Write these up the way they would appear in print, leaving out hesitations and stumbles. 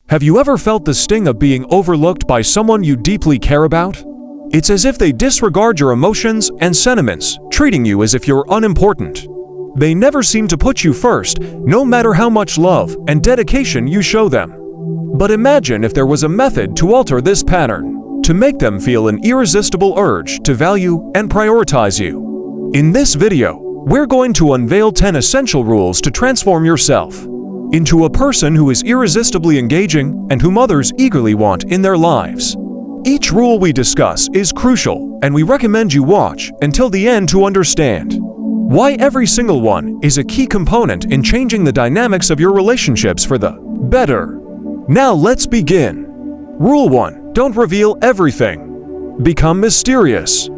Have you ever felt the sting of being overlooked by someone you deeply care about? It's as if they disregard your emotions and sentiments, treating you as if you're unimportant. They never seem to put you first, no matter how much love and dedication you show them. But imagine if there was a method to alter this pattern, to make them feel an irresistible urge to value and prioritize you. In this video, we're going to unveil 10 essential rules to transform yourself into a person who is irresistibly engaging and whom others eagerly want in their lives. Each rule we discuss is crucial, and we recommend you watch until the end to understand why every single one is a key component in changing the dynamics of your relationships for the better. Now let's begin. Rule 1. Don't reveal everything. Become mysterious.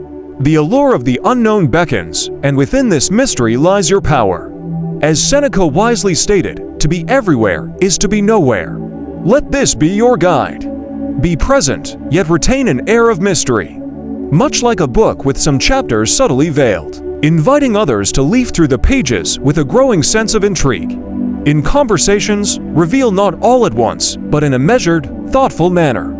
The allure of the unknown beckons, and within this mystery lies your power. As Seneca wisely stated, to be everywhere is to be nowhere. Let this be your guide. Be present, yet retain an air of mystery. Much like a book with some chapters subtly veiled, inviting others to leaf through the pages with a growing sense of intrigue. In conversations, reveal not all at once, but in a measured, thoughtful manner.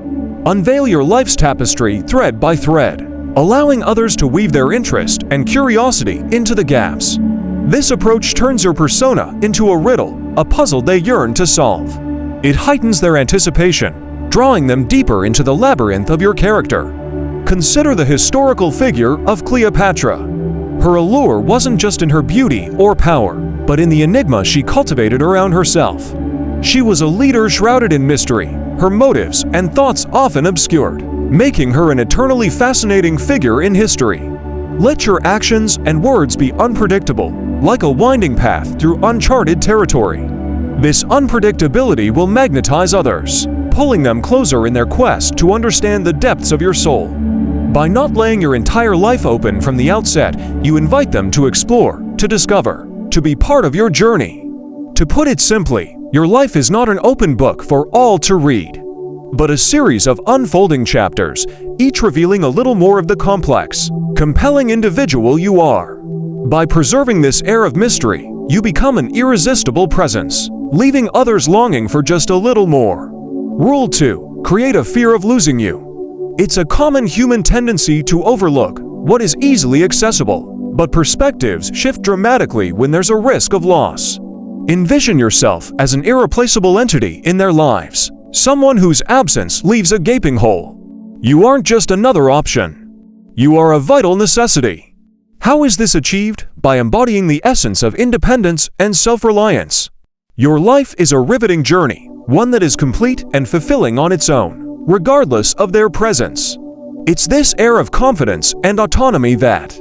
Unveil your life's tapestry thread by thread, allowing others to weave their interest and curiosity into the gaps. This approach turns your persona into a riddle, a puzzle they yearn to solve. It heightens their anticipation, drawing them deeper into the labyrinth of your character. Consider the historical figure of Cleopatra. Her allure wasn't just in her beauty or power, but in the enigma she cultivated around herself. She was a leader shrouded in mystery, her motives and thoughts often obscured, making her an eternally fascinating figure in history. Let your actions and words be unpredictable, like a winding path through uncharted territory. This unpredictability will magnetize others, pulling them closer in their quest to understand the depths of your soul. By not laying your entire life open from the outset, you invite them to explore, to discover, to be part of your journey. To put it simply, your life is not an open book for all to read, but a series of unfolding chapters, each revealing a little more of the complex, compelling individual you are. By preserving this air of mystery, you become an irresistible presence, leaving others longing for just a little more. Rule 2. Create a fear of losing you. It's a common human tendency to overlook what is easily accessible, but perspectives shift dramatically when there's a risk of loss. Envision yourself as an irreplaceable entity in their lives, someone whose absence leaves a gaping hole. You aren't just another option. You are a vital necessity. How is this achieved? By embodying the essence of independence and self-reliance. Your life is a riveting journey, one that is complete and fulfilling on its own, regardless of their presence. It's this air of confidence and autonomy that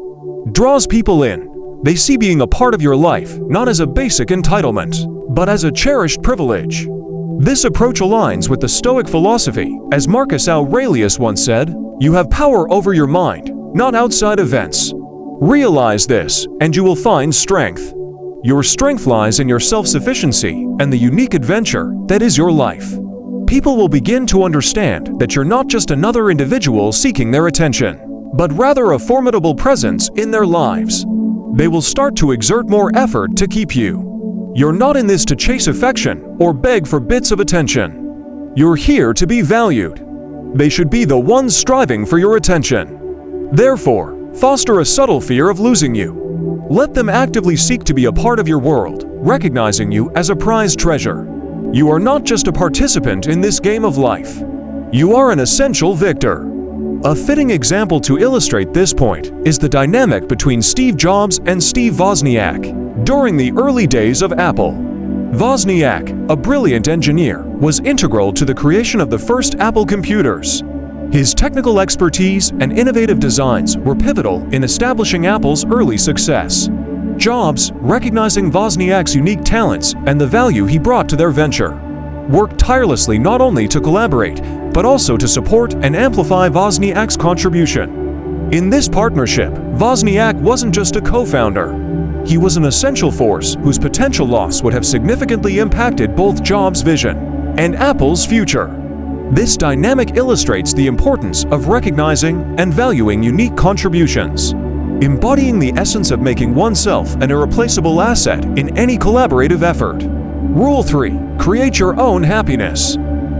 draws people in. They see being a part of your life not as a basic entitlement, but as a cherished privilege. This approach aligns with the Stoic philosophy, as Marcus Aurelius once said, "You have power over your mind, not outside events." Realize this, and you will find strength. Your strength lies in your self-sufficiency and the unique adventure that is your life. People will begin to understand that you're not just another individual seeking their attention, but rather a formidable presence in their lives. They will start to exert more effort to keep you. You're not in this to chase affection or beg for bits of attention. You're here to be valued. They should be the ones striving for your attention. Therefore, foster a subtle fear of losing you. Let them actively seek to be a part of your world, recognizing you as a prized treasure. You are not just a participant in this game of life. You are an essential victor. A fitting example to illustrate this point is the dynamic between Steve Jobs and Steve Wozniak during the early days of Apple. Wozniak, a brilliant engineer, was integral to the creation of the first Apple computers. His technical expertise and innovative designs were pivotal in establishing Apple's early success. Jobs, recognizing Wozniak's unique talents and the value he brought to their venture, worked tirelessly not only to collaborate, but also to support and amplify Wozniak's contribution. In this partnership, Wozniak wasn't just a co-founder. He was an essential force whose potential loss would have significantly impacted both Jobs' vision and Apple's future. This dynamic illustrates the importance of recognizing and valuing unique contributions, embodying the essence of making oneself an irreplaceable asset in any collaborative effort. Rule 3. Create your own happiness.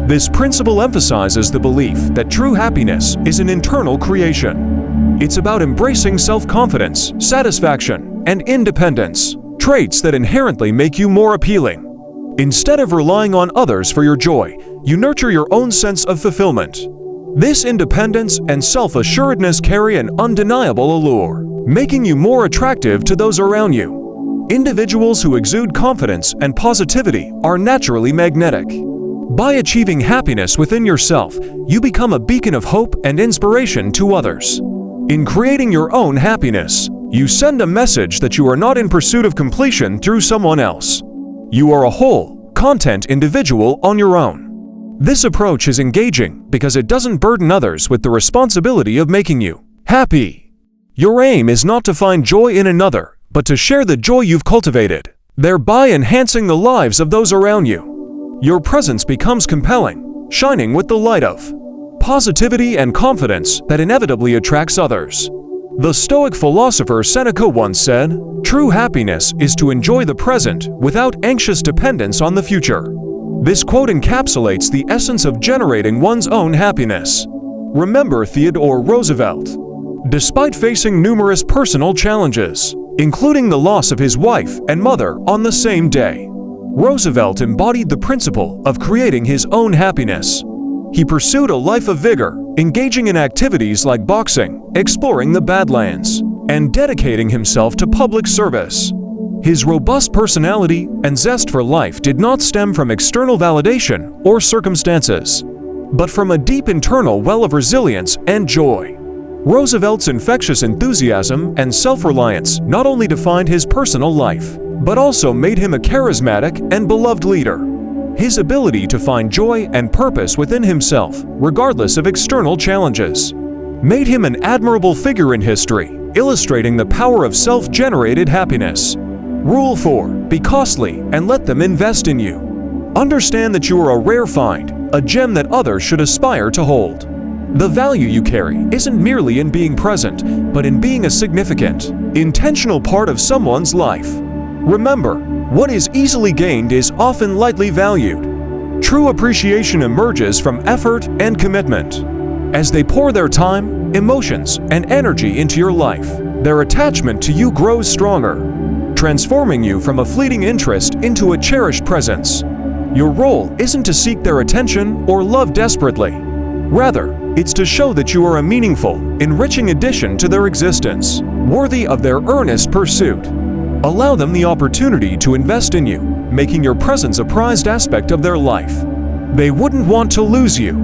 This principle emphasizes the belief that true happiness is an internal creation. It's about embracing self-confidence, satisfaction, and independence, traits that inherently make you more appealing. Instead of relying on others for your joy, you nurture your own sense of fulfillment. This independence and self-assuredness carry an undeniable allure, making you more attractive to those around you. Individuals who exude confidence and positivity are naturally magnetic. By achieving happiness within yourself, you become a beacon of hope and inspiration to others. In creating your own happiness, you send a message that you are not in pursuit of completion through someone else. You are a whole, content individual on your own. This approach is engaging because it doesn't burden others with the responsibility of making you happy. Your aim is not to find joy in another, but to share the joy you've cultivated, thereby enhancing the lives of those around you. Your presence becomes compelling, shining with the light of positivity and confidence that inevitably attracts others. The Stoic philosopher Seneca once said, "True happiness is to enjoy the present without anxious dependence on the future." This quote encapsulates the essence of generating one's own happiness. Remember Theodore Roosevelt. Despite facing numerous personal challenges, including the loss of his wife and mother on the same day, Roosevelt embodied the principle of creating his own happiness. He pursued a life of vigor, engaging in activities like boxing, exploring the Badlands, and dedicating himself to public service. His robust personality and zest for life did not stem from external validation or circumstances, but from a deep internal well of resilience and joy. Roosevelt's infectious enthusiasm and self-reliance not only defined his personal life, but also made him a charismatic and beloved leader. His ability to find joy and purpose within himself, regardless of external challenges, made him an admirable figure in history, illustrating the power of self-generated happiness. Rule 4. Be costly and let them invest in you. Understand that you are a rare find, a gem that others should aspire to hold. The value you carry isn't merely in being present, but in being a significant, intentional part of someone's life. Remember, what is easily gained is often lightly valued. True appreciation emerges from effort and commitment. As they pour their time, emotions, and energy into your life, their attachment to you grows stronger, transforming you from a fleeting interest into a cherished presence. Your role isn't to seek their attention or love desperately. Rather, it's to show that you are a meaningful, enriching addition to their existence, worthy of their earnest pursuit. Allow them the opportunity to invest in you, making your presence a prized aspect of their life. They wouldn't want to lose you.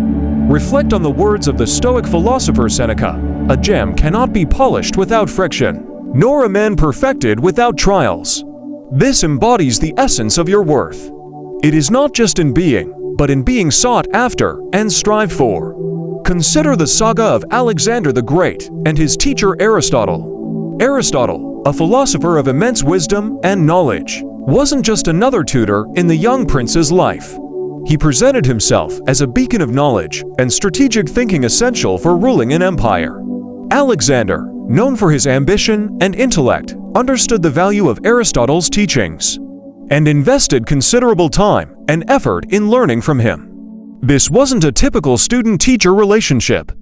Reflect on the words of the Stoic philosopher Seneca, "A gem cannot be polished without friction, nor a man perfected without trials." This embodies the essence of your worth. It is not just in being, but in being sought after and strived for. Consider the saga of Alexander the Great and his teacher Aristotle. Aristotle, a philosopher of immense wisdom and knowledge, wasn't just another tutor in the young prince's life. He presented himself as a beacon of knowledge and strategic thinking essential for ruling an empire. Alexander, known for his ambition and intellect, understood the value of Aristotle's teachings and invested considerable time and effort in learning from him. This wasn't a typical student-teacher relationship.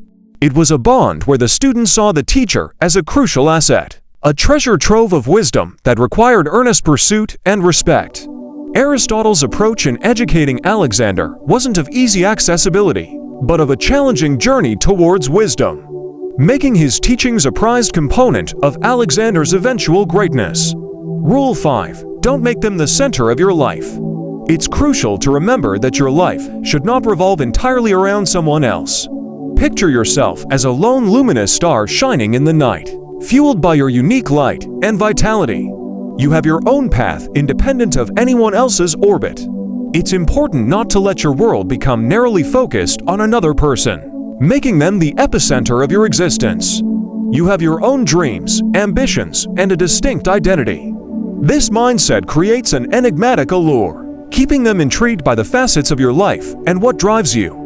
It was a bond where the student saw the teacher as a crucial asset, a treasure trove of wisdom that required earnest pursuit and respect. Aristotle's approach in educating Alexander wasn't of easy accessibility, but of a challenging journey towards wisdom, making his teachings a prized component of Alexander's eventual greatness. Rule 5. Don't make them the center of your life. It's crucial to remember that your life should not revolve entirely around someone else. Picture yourself as a lone luminous star shining in the night, fueled by your unique light and vitality. You have your own path independent of anyone else's orbit. It's important not to let your world become narrowly focused on another person, making them the epicenter of your existence. You have your own dreams, ambitions, and a distinct identity. This mindset creates an enigmatic allure, keeping them intrigued by the facets of your life and what drives you.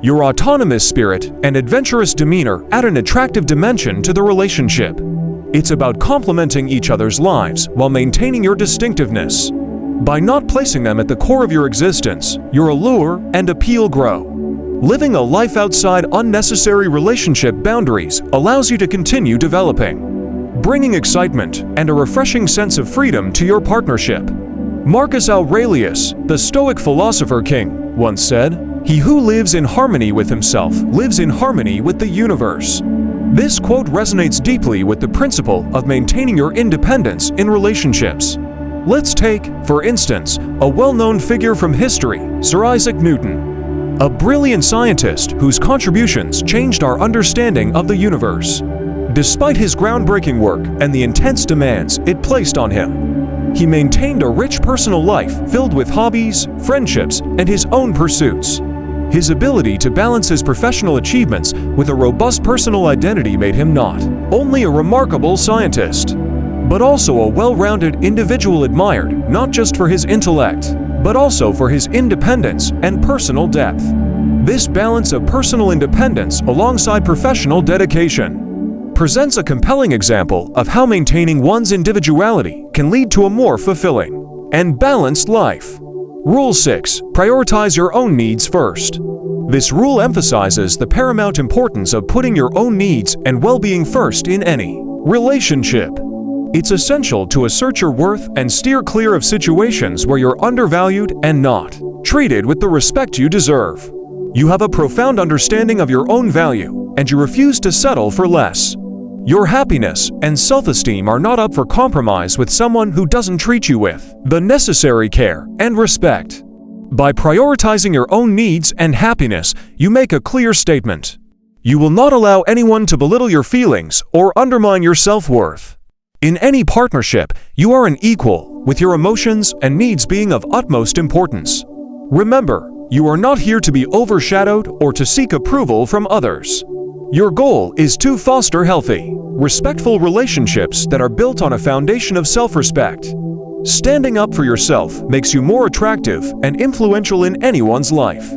Your autonomous spirit and adventurous demeanor add an attractive dimension to the relationship. It's about complementing each other's lives while maintaining your distinctiveness. By not placing them at the core of your existence, your allure and appeal grow. Living a life outside unnecessary relationship boundaries allows you to continue developing, bringing excitement and a refreshing sense of freedom to your partnership. Marcus Aurelius, the Stoic philosopher king, once said, "He who lives in harmony with himself lives in harmony with the universe." This quote resonates deeply with the principle of maintaining your independence in relationships. Let's take, for instance, a well-known figure from history, Sir Isaac Newton, a brilliant scientist whose contributions changed our understanding of the universe. Despite his groundbreaking work and the intense demands it placed on him, he maintained a rich personal life filled with hobbies, friendships, and his own pursuits. His ability to balance his professional achievements with a robust personal identity made him not only a remarkable scientist, but also a well-rounded individual admired not just for his intellect, but also for his independence and personal depth. This balance of personal independence alongside professional dedication presents a compelling example of how maintaining one's individuality can lead to a more fulfilling and balanced life. Rule 6. Prioritize your own needs first. This rule emphasizes the paramount importance of putting your own needs and well-being first in any relationship. It's essential to assert your worth and steer clear of situations where you're undervalued and not treated with the respect you deserve. You have a profound understanding of your own value, and you refuse to settle for less. Your happiness and self-esteem are not up for compromise with someone who doesn't treat you with the necessary care and respect. By prioritizing your own needs and happiness, you make a clear statement. You will not allow anyone to belittle your feelings or undermine your self-worth. In any partnership, you are an equal, with your emotions and needs being of utmost importance. Remember, you are not here to be overshadowed or to seek approval from others. Your goal is to foster healthy, respectful relationships that are built on a foundation of self-respect. Standing up for yourself makes you more attractive and influential in anyone's life.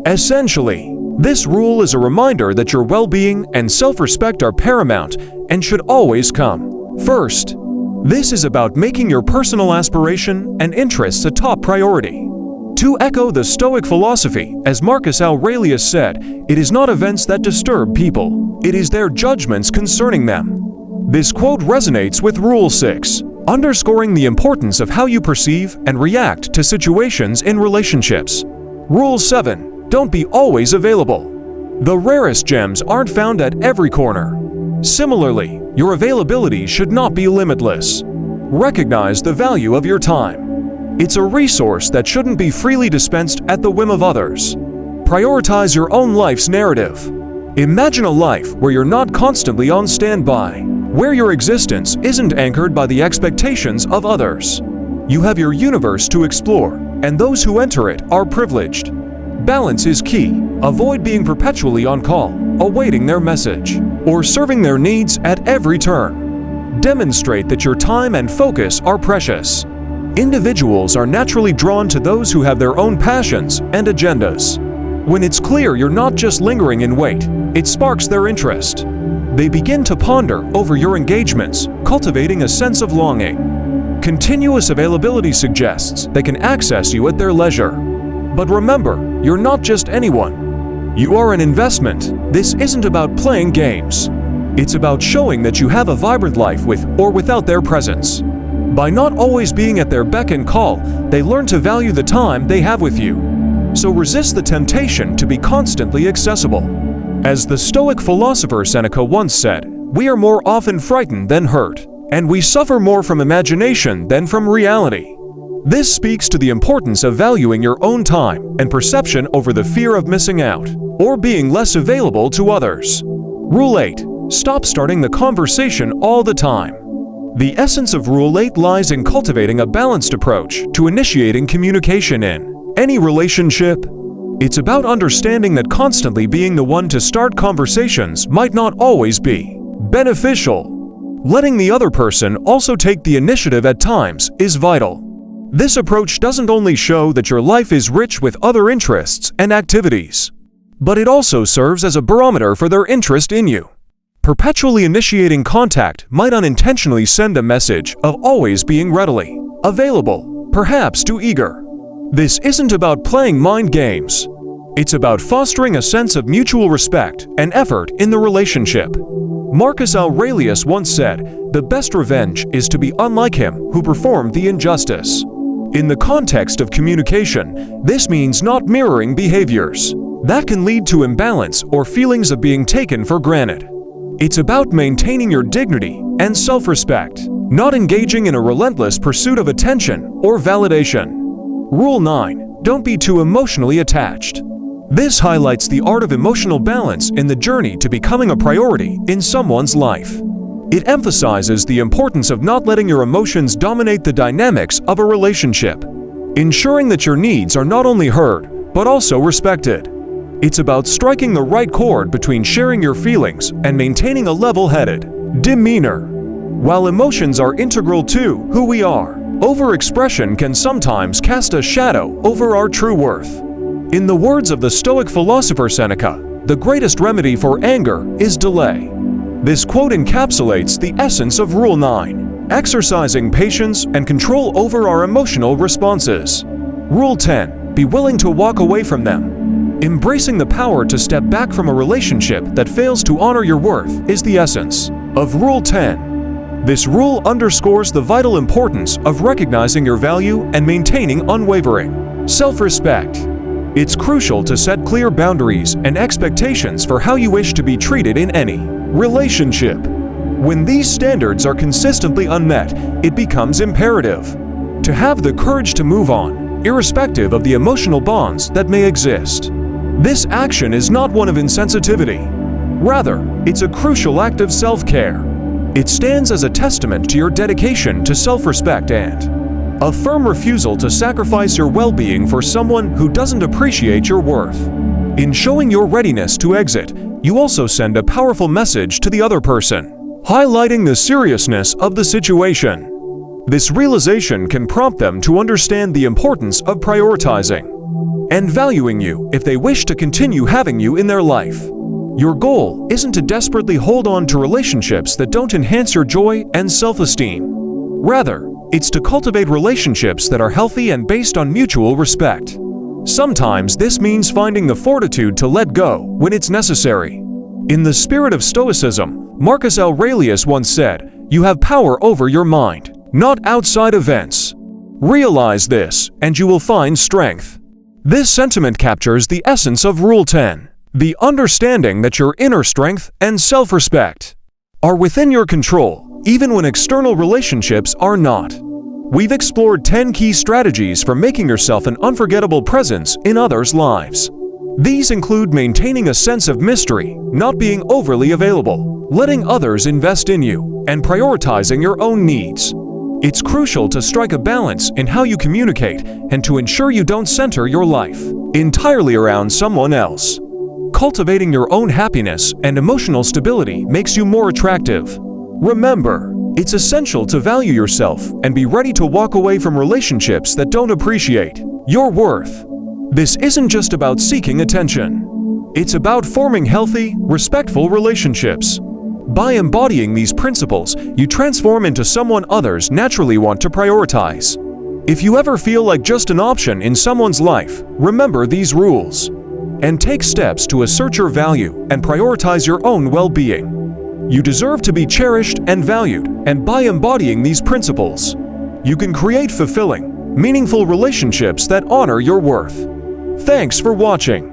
Essentially, this rule is a reminder that your well-being and self-respect are paramount and should always come first. This is about making your personal aspiration and interests a top priority. To echo the Stoic philosophy, as Marcus Aurelius said, it is not events that disturb people, it is their judgments concerning them. This quote resonates with Rule 6, underscoring the importance of how you perceive and react to situations in relationships. Rule 7, don't be always available. The rarest gems aren't found at every corner. Similarly, your availability should not be limitless. Recognize the value of your time. It's a resource that shouldn't be freely dispensed at the whim of others. Prioritize your own life's narrative. Imagine a life where you're not constantly on standby, where your existence isn't anchored by the expectations of others. You have your universe to explore, and those who enter it are privileged. Balance is key. Avoid being perpetually on call, awaiting their message, or serving their needs at every turn. Demonstrate that your time and focus are precious. Individuals are naturally drawn to those who have their own passions and agendas. When it's clear you're not just lingering in wait, it sparks their interest. They begin to ponder over your engagements, cultivating a sense of longing. Continuous availability suggests they can access you at their leisure. But remember, you're not just anyone. You are an investment. This isn't about playing games. It's about showing that you have a vibrant life with or without their presence. By not always being at their beck and call, they learn to value the time they have with you. So resist the temptation to be constantly accessible. As the Stoic philosopher Seneca once said, "We are more often frightened than hurt, and we suffer more from imagination than from reality." This speaks to the importance of valuing your own time and perception over the fear of missing out or being less available to others. Rule 8. Stop starting the conversation all the time. The essence of Rule 8 lies in cultivating a balanced approach to initiating communication in any relationship. It's about understanding that constantly being the one to start conversations might not always be beneficial. Letting the other person also take the initiative at times is vital. This approach doesn't only show that your life is rich with other interests and activities, but it also serves as a barometer for their interest in you. Perpetually initiating contact might unintentionally send a message of always being readily available, perhaps too eager. This isn't about playing mind games. It's about fostering a sense of mutual respect and effort in the relationship. Marcus Aurelius once said, "The best revenge is to be unlike him who performed the injustice." In the context of communication, this means not mirroring behaviors that can lead to imbalance or feelings of being taken for granted. It's about maintaining your dignity and self-respect, not engaging in a relentless pursuit of attention or validation. Rule 9. Don't be too emotionally attached. This highlights the art of emotional balance in the journey to becoming a priority in someone's life. It emphasizes the importance of not letting your emotions dominate the dynamics of a relationship, ensuring that your needs are not only heard, but also respected. It's about striking the right chord between sharing your feelings and maintaining a level-headed demeanor. While emotions are integral to who we are, overexpression can sometimes cast a shadow over our true worth. In the words of the Stoic philosopher Seneca, the greatest remedy for anger is delay. This quote encapsulates the essence of Rule 9, exercising patience and control over our emotional responses. Rule 10. Be willing to walk away from them. Embracing the power to step back from a relationship that fails to honor your worth is the essence of Rule 10. This rule underscores the vital importance of recognizing your value and maintaining unwavering self-respect. It's crucial to set clear boundaries and expectations for how you wish to be treated in any relationship. When these standards are consistently unmet, it becomes imperative to have the courage to move on, irrespective of the emotional bonds that may exist. This action is not one of insensitivity. Rather, it's a crucial act of self-care. It stands as a testament to your dedication to self-respect and a firm refusal to sacrifice your well-being for someone who doesn't appreciate your worth. In showing your readiness to exit, you also send a powerful message to the other person, highlighting the seriousness of the situation. This realization can prompt them to understand the importance of prioritizing and valuing you if they wish to continue having you in their life. Your goal isn't to desperately hold on to relationships that don't enhance your joy and self-esteem. Rather, it's to cultivate relationships that are healthy and based on mutual respect. Sometimes this means finding the fortitude to let go when it's necessary. In the spirit of Stoicism, Marcus Aurelius once said, "You have power over your mind, not outside events. Realize this, and you will find strength." This sentiment captures the essence of Rule 10, the understanding that your inner strength and self-respect are within your control, even when external relationships are not. We've explored 10 key strategies for making yourself an unforgettable presence in others' lives. These include maintaining a sense of mystery, not being overly available, letting others invest in you, and prioritizing your own needs. It's crucial to strike a balance in how you communicate and to ensure you don't center your life entirely around someone else. Cultivating your own happiness and emotional stability makes you more attractive. Remember, it's essential to value yourself and be ready to walk away from relationships that don't appreciate your worth. This isn't just about seeking attention. It's about forming healthy, respectful relationships. By embodying these principles, you transform into someone others naturally want to prioritize. If you ever feel like just an option in someone's life, remember these rules and take steps to assert your value and prioritize your own well-being. You deserve to be cherished and valued, and by embodying these principles, you can create fulfilling, meaningful relationships that honor your worth. Thanks for watching.